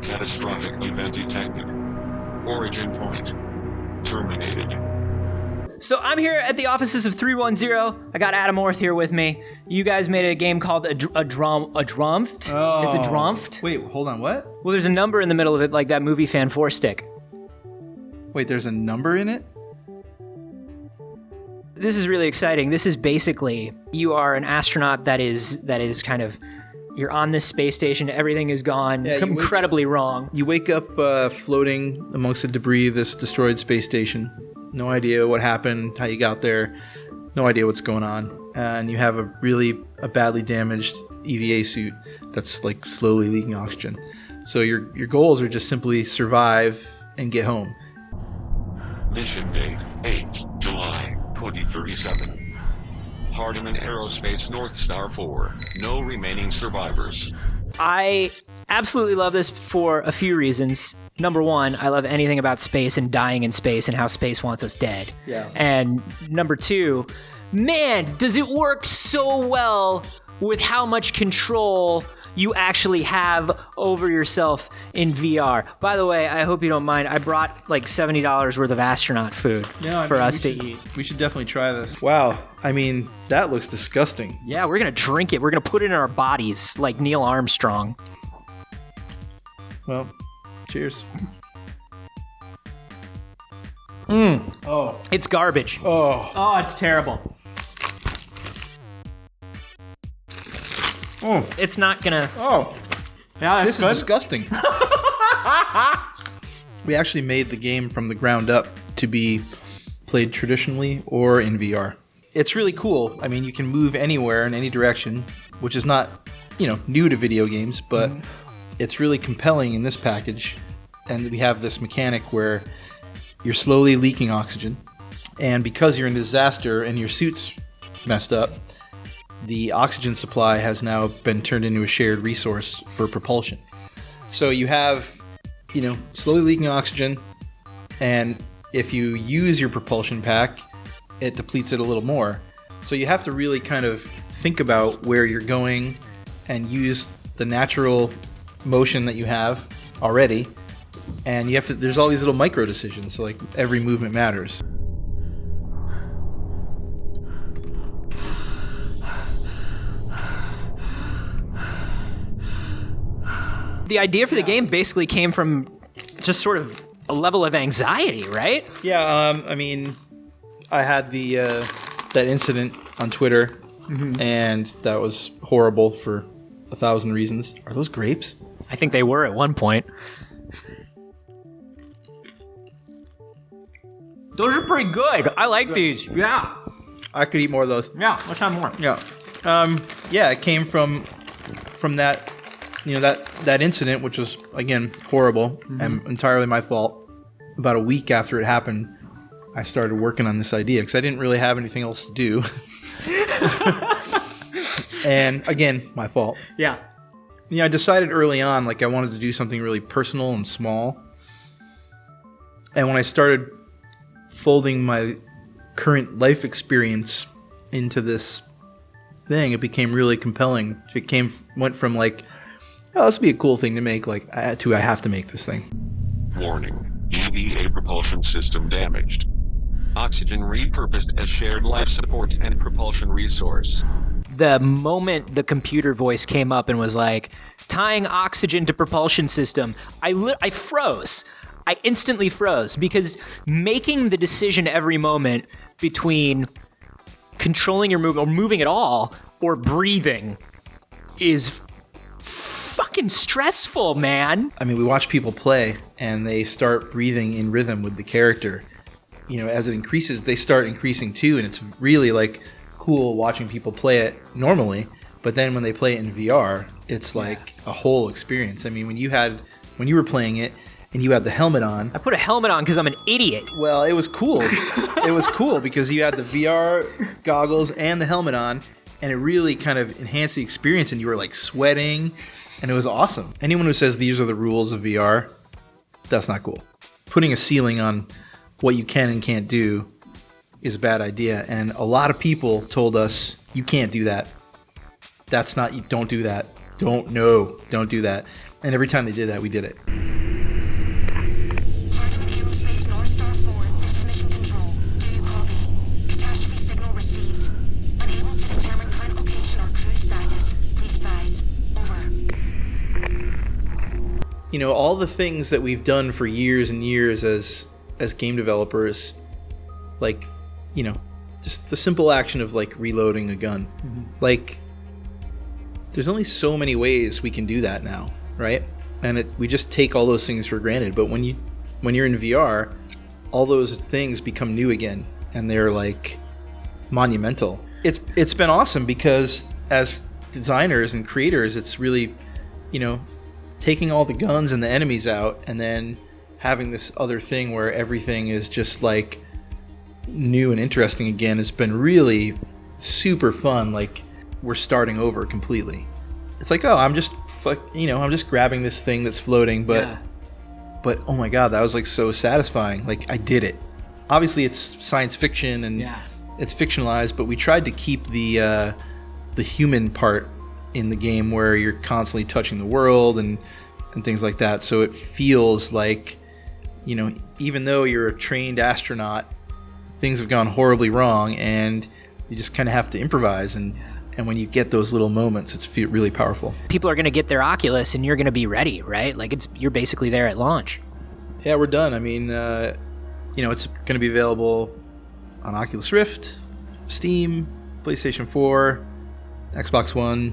Catastrophic event detected. Origin point terminated. So I'm here at the offices of 310. I got Adam Orth here with me. You guys made a game called a Drumft. Oh. It's a Drumft. Wait, hold on, what? Well, there's a number in the middle of it, like that movie Fan 4 Stick. Wait, there's a number in it? This is really exciting. This is basically, you are an astronaut that is kind of, you're on this space station, everything is gone incredibly wrong. You wake up floating amongst the debris of this destroyed space station. No idea what happened, how you got there. No idea what's going on. And you have a badly damaged EVA suit that's like slowly leaking oxygen. So your goals are just simply survive and get home. Mission date 8 July 2037. Hardiman Aerospace North Star 4. No remaining survivors. I absolutely love this for a few reasons. Number one, I love anything about space and dying in space and how space wants us dead. Yeah. And number two, man, does it work so well with how much control you actually have over yourself in VR. By the way, I hope you don't mind. I brought like $70 worth of astronaut food for us to eat. We should definitely try this. Wow. I mean, that looks disgusting. Yeah, we're going to drink it. We're going to put it in our bodies like Neil Armstrong. Well, cheers. Oh. It's garbage. Oh, it's terrible. It's not gonna... Yeah, this is disgusting. We actually made the game from the ground up to be played traditionally or in VR. It's really cool. I mean, you can move anywhere in any direction, which is not, new to video games, but it's really compelling in this package. And we have this mechanic where you're slowly leaking oxygen, and because you're in a disaster and your suit's messed up, the oxygen supply has now been turned into a shared resource for propulsion. So you have, slowly leaking oxygen, and if you use your propulsion pack, it depletes it a little more. So you have to really kind of think about where you're going and use the natural motion that you have already. And you have to, there's all these little micro decisions, so like every movement matters. The idea for the game basically came from just sort of a level of anxiety, right? Yeah, I mean, I had that incident on Twitter, and that was horrible for 1,000 reasons. Are those grapes? I think they were at one point. Those are pretty good. I like these. Yeah. I could eat more of those. Yeah, let's have more. Yeah. It came from that, that incident, which was, again, horrible and entirely my fault. About a week after it happened, I started working on this idea because I didn't really have anything else to do. And again, my fault. Yeah. I decided early on, I wanted to do something really personal and small. And when I started folding my current life experience into this thing, it became really compelling. It went from this would be a cool thing to make, to I have to make this thing. Warning. EVA propulsion system damaged. Oxygen repurposed as shared life support and propulsion resource. The moment the computer voice came up and was like, tying oxygen to propulsion system, I froze. I instantly froze because making the decision every moment between controlling your movement or moving at all or breathing is fucking stressful, man. I mean, we watch people play and they start breathing in rhythm with the character. As it increases, they start increasing too, and it's really cool watching people play it normally. But then when they play it in VR, it's like a whole experience. I mean, when you were playing it and you had the helmet on. I put a helmet on because I'm an idiot. Well, it was cool. It was cool because you had the VR goggles and the helmet on, and it really kind of enhanced the experience, and you were sweating, and it was awesome. Anyone who says these are the rules of VR, that's not cool. Putting a ceiling on what you can and can't do is a bad idea, and a lot of people told us, you can't do that. Don't do that. Don't do that. And every time they did that, we did it. Hardeman Aerospace North Star 4, this is Mission Control. Do you copy? Catastrophe signal received. Unable to determine current location or crew status. Please advise. Over. You know, all the things that we've done for years and years as game developers, like, you know, just the simple action of like reloading a gun. Like, there's only so many ways we can do that now, right? And we just take all those things for granted. But when you're in VR, all those things become new again, and they're like monumental. It's been awesome because as designers and creators, it's really, you know, taking all the guns and the enemies out, and then having this other thing where everything is just like new and interesting again has been really super fun. Like, we're starting over completely. It's like, oh, I'm just grabbing this thing that's floating, but oh my god, that was like so satisfying. Like, I did it. Obviously, it's science fiction and it's fictionalized, but we tried to keep the human part in the game where you're constantly touching the world and things like that. So it feels like, you know, even though you're a trained astronaut, things have gone horribly wrong, and you just kind of have to improvise. And when you get those little moments, it's really powerful. People are going to get their Oculus, and you're going to be ready, right? Like, you're basically there at launch. Yeah, we're done. I mean, you know, it's going to be available on Oculus Rift, Steam, PlayStation 4, Xbox One,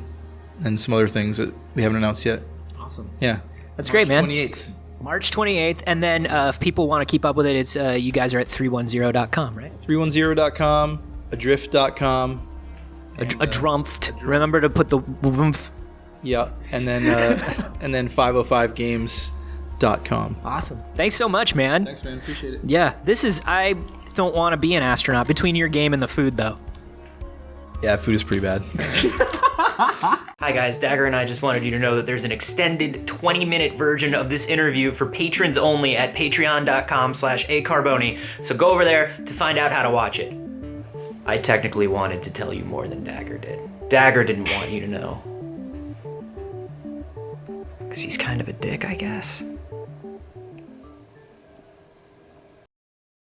and some other things that we haven't announced yet. Awesome. Yeah. That's great, man. 28th. March 28th, and then if people want to keep up with it, it's you guys are at 310.com, right? 310.com, adrift.com. Adrumpft. Remember to put the woomph. Yeah, and then 505games.com. Awesome. Thanks so much, man. Thanks, man. Appreciate it. Yeah, I don't want to be an astronaut. Between your game and the food, though. Yeah, food is pretty bad. Hi guys, Dagger and I just wanted you to know that there's an extended 20-minute version of this interview for patrons only at patreon.com/acarboni, so go over there to find out how to watch it. I technically wanted to tell you more than Dagger did. Dagger didn't want you to know. Because he's kind of a dick, I guess.